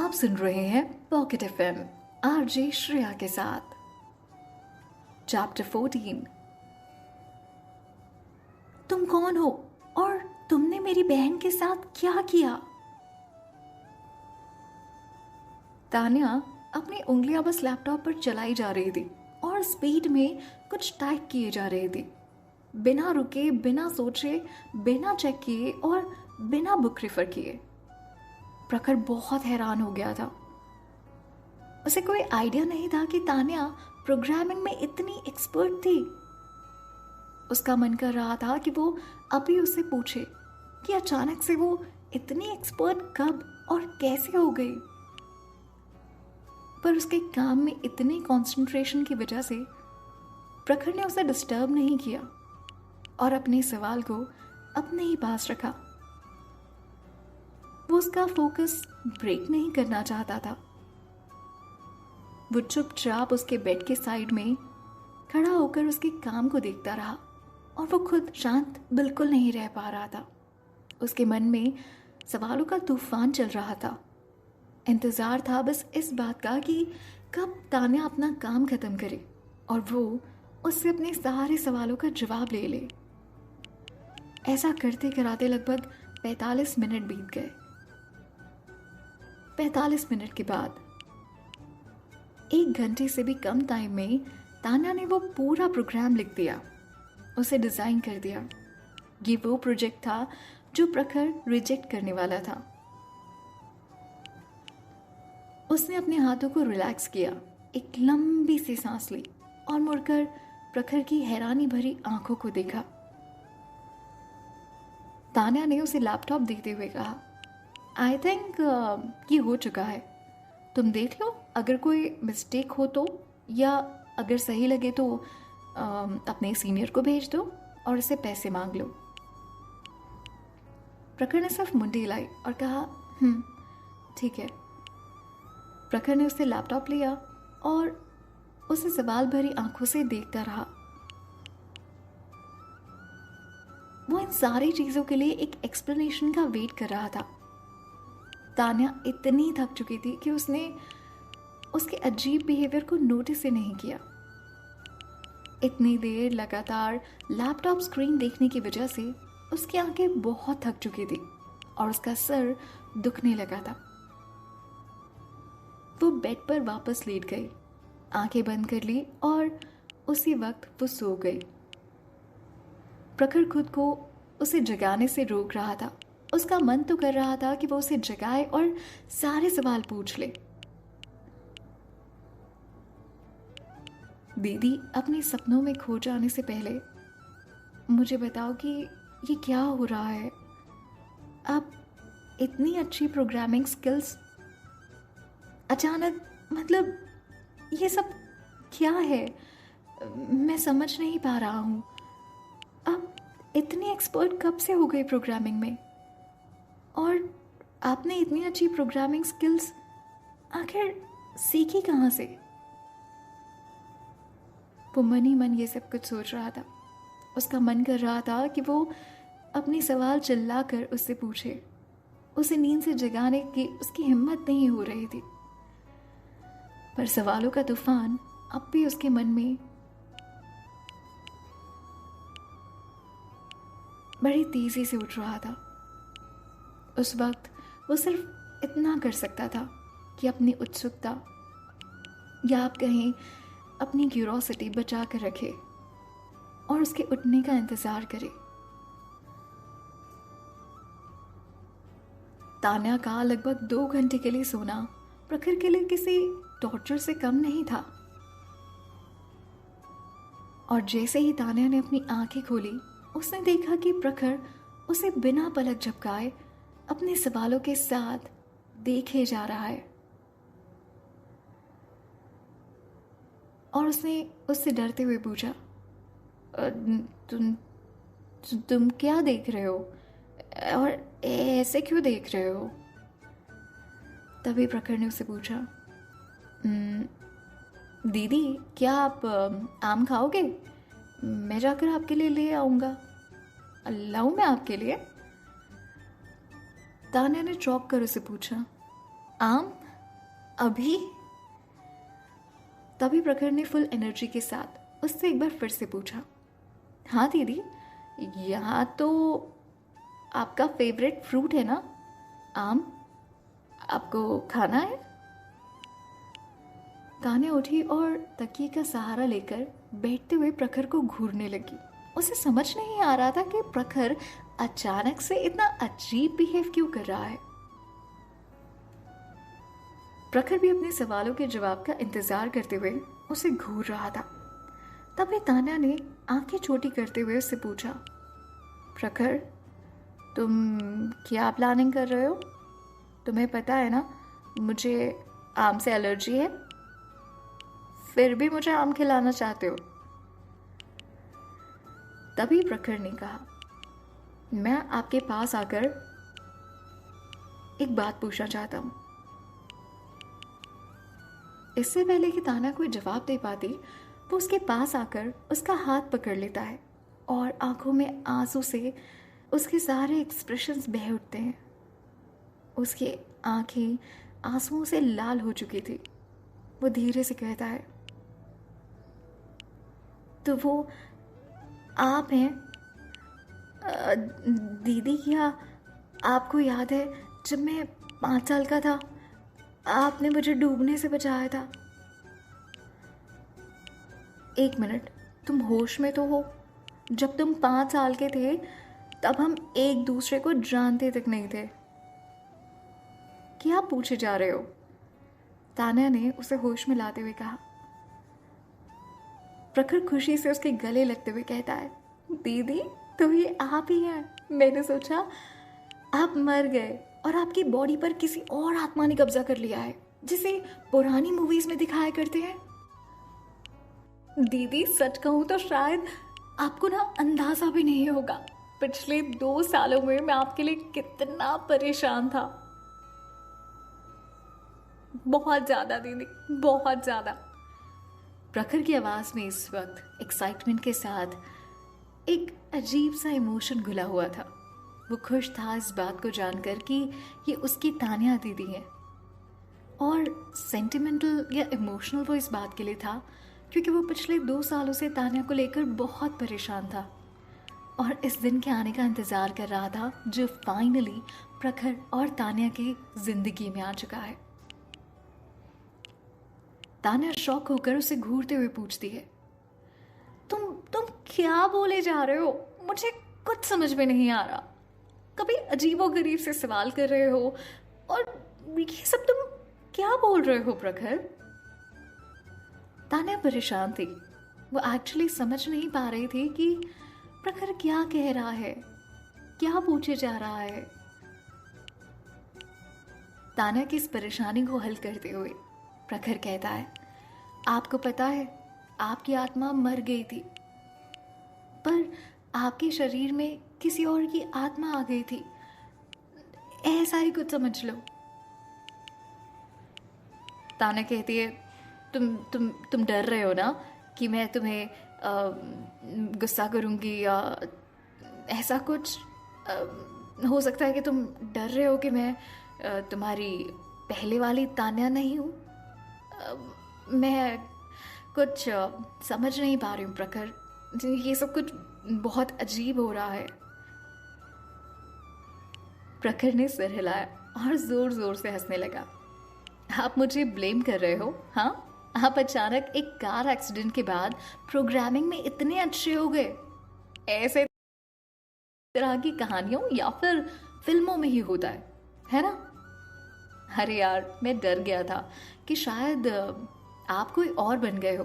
आप सुन रहे हैं पॉकेट एफएम आरजे श्रेया के साथ। चैप्टर 14। तुम कौन हो और तुमने मेरी बहन के साथ क्या किया? तान्या अपनी उंगलियां बस लैपटॉप पर चलाई जा रही थी और स्पीड में कुछ टाइप किए जा रहे थे, बिना रुके, बिना सोचे, बिना चेक किए और बिना बुक रेफर किए। प्रखर बहुत हैरान हो गया था। उसे कोई आइडिया नहीं था कि तान्या प्रोग्रामिंग में इतनी एक्सपर्ट थी। उसका मन कर रहा था कि वो अभी उससे पूछे कि अचानक से वो इतनी एक्सपर्ट कब और कैसे हो गई। पर उसके काम में इतनी कंसंट्रेशन की वजह से प्रखर ने उसे डिस्टर्ब नहीं किया और अपने सवाल को अपने ही पास रखा। वो उसका फोकस ब्रेक नहीं करना चाहता था। वो चुपचाप उसके बेड के साइड में खड़ा होकर उसके काम को देखता रहा और वो खुद शांत बिल्कुल नहीं रह पा रहा था। उसके मन में सवालों का तूफान चल रहा था। इंतजार था बस इस बात का कि कब तान्या अपना काम खत्म करे और वो उससे अपने सारे सवालों का जवाब ले ले। ऐसा करते कराते लगभग 45 मिनट बीत गए। 45 मिनट के बाद 1 घंटे से भी कम टाइम में तान्या ने वो पूरा प्रोग्राम लिख दिया, उसे डिजाइन कर दिया। ये वो प्रोजेक्ट था जो प्रखर रिजेक्ट करने वाला था। उसने अपने हाथों को रिलैक्स किया, एक लंबी सी सांस ली और मुड़कर प्रखर की हैरानी भरी आंखों को देखा। तान्या ने उसे लैपटॉप देते हुए कहा, आई थिंक ये हो चुका है। तुम देख लो, अगर कोई मिस्टेक हो तो, या अगर सही लगे तो अपने सीनियर को भेज दो और उससे पैसे मांग लो। प्रखर ने सिर्फ मुंडी हिलाई और कहा, ठीक है। प्रखर ने उससे लैपटॉप लिया और उसे सवाल भरी आंखों से देखता रहा। वो इन सारी चीजों के लिए एक एक्सप्लेनेशन का वेट कर रहा था। तान्या इतनी थक चुकी थी कि उसने उसके अजीब बिहेवियर को नोटिस ही नहीं किया। इतनी देर लगातार लैपटॉप स्क्रीन देखने की वजह से उसकी आंखें बहुत थक चुकी थी और उसका सर दुखने लगा था। वो बेड पर वापस लेट गई, आंखें बंद कर ली और उसी वक्त वो सो गई। प्रखर खुद को उसे जगाने से रोक रहा था। उसका मन तो कर रहा था कि वो उसे जगाए और सारे सवाल पूछ ले। दीदी, अपने सपनों में खो जाने से पहले मुझे बताओ कि ये क्या हो रहा है? आप इतनी अच्छी प्रोग्रामिंग स्किल्स अचानक, मतलब ये सब क्या है? मैं समझ नहीं पा रहा हूँ। आप इतनी एक्सपर्ट कब से हो गई प्रोग्रामिंग में? और आपने इतनी अच्छी प्रोग्रामिंग स्किल्स आखिर सीखी कहाँ से? वो मन ही मन ये सब कुछ सोच रहा था। उसका मन कर रहा था कि वो अपने सवाल चिल्लाकर उससे पूछे। उसे नींद से जगाने की उसकी हिम्मत नहीं हो रही थी, पर सवालों का तूफान अब भी उसके मन में बड़ी तेजी से उठ रहा था। उस वक्त वो सिर्फ इतना कर सकता था कि अपनी उत्सुकता, या आप कहें अपनी क्यूरोसिटी बचा कर रखे और उसके उठने का इंतजार करे। तान्या का लगभग 2 घंटे के लिए सोना प्रखर के लिए किसी टॉर्चर से कम नहीं था। और जैसे ही तान्या ने अपनी आंखें खोली, उसने देखा कि प्रखर उसे बिना पलक झपकाए अपने सवालों के साथ देखे जा रहा है। और उसने उससे डरते हुए पूछा, तुम क्या देख रहे हो और ऐसे क्यों देख रहे हो? तभी प्रखर ने उससे पूछा, दीदी, क्या आप आम खाओगे? मैं जाकर आपके लिए ले आऊंगा। लाऊं मैं आपके लिए? तान्या ने चौंक कर उसे पूछा, आम? अभी? तभी प्रखर ने फुल एनर्जी के साथ उससे एक बार फिर से पूछा। हाँ दीदी, यहाँ तो आपका फेवरेट फ्रूट है ना, आम, आपको खाना है? तान्या उठी और तकिए का सहारा लेकर बैठते हुए प्रखर को घूरने लगी। उसे समझ नहीं आ रहा था कि प्रखर अचानक से इतना अजीब बिहेव क्यों कर रहा है। प्रखर भी अपने सवालों के जवाब का इंतजार करते हुए उसे घूर रहा था। तभी तान्या ने आंखें छोटी करते हुए उससे पूछा, प्रखर, तुम क्या प्लानिंग कर रहे हो? तुम्हें पता है ना मुझे आम से एलर्जी है, फिर भी मुझे आम खिलाना चाहते हो? तभी प्रखर ने कहा, मैं आपके पास आकर एक बात पूछना चाहता हूं। इससे पहले कि तान्या कोई जवाब दे पाती, वो उसके पास आकर उसका हाथ पकड़ लेता है और आंखों में आंसू से उसके सारे एक्सप्रेशंस बह उठते हैं। उसकी आंखें आंसुओं से लाल हो चुकी थी। वो धीरे से कहता है, तो वो आप हैं? दीदी, क्या आपको याद है जब मैं 5 साल का था, आपने मुझे डूबने से बचाया था? एक मिनट, तुम होश में तो हो? जब तुम 5 साल के थे तब हम एक दूसरे को जानते तक नहीं थे। क्या पूछे जा रहे हो? तान्या ने उसे होश में लाते हुए कहा। प्रखर खुशी से उसके गले लगते हुए कहता है, दीदी, तो ये आप ही हैं। मैंने सोचा आप मर गए और आपकी बॉडी पर किसी और आत्मा ने कब्जा कर लिया है, जिसे पुरानी मूवीज में दिखाया करते हैं। दीदी, सच कहूं तो शायद आपको ना अंदाजा भी नहीं होगा पिछले 2 सालों में मैं आपके लिए कितना परेशान था। बहुत ज्यादा दीदी, बहुत ज्यादा। प्रखर की आवाज में इस वक्त एक्साइटमेंट के साथ एक अजीब सा इमोशन घुला हुआ था। वो खुश था इस बात को जानकर कि ये उसकी तान्या दीदी है, और सेंटिमेंटल या इमोशनल वो इस बात के लिए था क्योंकि वो पिछले 2 सालों से तान्या को लेकर बहुत परेशान था और इस दिन के आने का इंतजार कर रहा था जो फाइनली प्रखर और तान्या की जिंदगी में आ चुका है। तान्या शॉक होकर उसे घूरते हुए पूछती है, तुम क्या बोले जा रहे हो? मुझे कुछ समझ में नहीं आ रहा। कभी अजीबोगरीब से सवाल कर रहे हो और ये सब तुम क्या बोल रहे हो प्रखर? तान्या परेशान थी। वो एक्चुअली समझ नहीं पा रही थी कि प्रखर क्या कह रहा है, क्या पूछे जा रहा है। तान्या की इस परेशानी को हल करते हुए प्रखर कहता है, आपको पता है आपकी आत्मा मर गई थी, पर आपके शरीर में किसी और की आत्मा आ गई थी, ऐसा ही कुछ समझ लो। तान्या कहती है, तुम डर रहे हो ना कि मैं तुम्हें गुस्सा करूंगी या ऐसा कुछ? हो सकता है कि तुम डर रहे हो कि मैं तुम्हारी पहले वाली तान्या नहीं हूँ। मैं कुछ समझ नहीं पा रही हूँ प्रखर, ये सब कुछ बहुत अजीब हो रहा है। प्रखर ने सिर हिलाया और जोर जोर से हंसने लगा। आप मुझे ब्लेम कर रहे हो? हाँ, आप अचानक एक कार एक्सीडेंट के बाद प्रोग्रामिंग में इतने अच्छे हो गए? ऐसे तरह की कहानियों या फिर फिल्मों में ही होता है ना? अरे यार, मैं डर गया था कि शायद आप कोई और बन गए हो,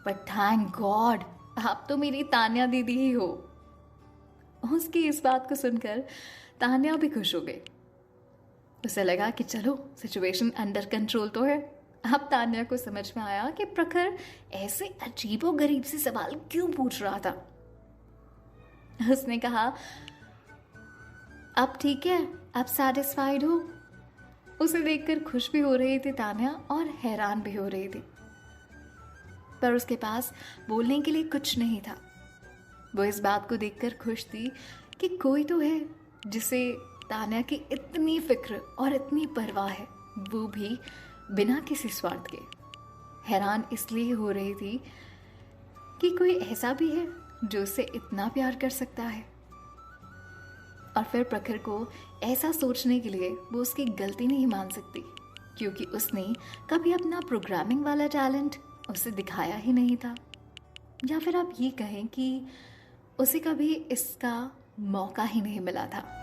बट थैंक गॉड आप तो मेरी तान्या दीदी ही हो। उसकी इस बात को सुनकर तान्या भी खुश हो गई। उसे लगा कि चलो सिचुएशन अंडर कंट्रोल तो है। अब तान्या को समझ में आया कि प्रखर ऐसे अजीबोगरीब से सवाल क्यों पूछ रहा था। उसने कहा, अब ठीक है, अब सैटिस्फाइड हो? उसे देखकर खुश भी हो रही थी तान्या और हैरान भी हो रही थी, पर उसके पास बोलने के लिए कुछ नहीं था। वो इस बात को देखकर खुश थी कि कोई तो है जिसे तान्या की इतनी फिक्र और इतनी परवाह है, वो भी बिना किसी स्वार्थ के। हैरान इसलिए हो रही थी कि कोई ऐसा भी है जो उसे इतना प्यार कर सकता है। और फिर प्रखर को ऐसा सोचने के लिए वो उसकी गलती नहीं मान सकती, क्योंकि उसने कभी अपना प्रोग्रामिंग वाला टैलेंट उसे दिखाया ही नहीं था। या फिर आप ये कहें कि उसे कभी इसका मौका ही नहीं मिला था।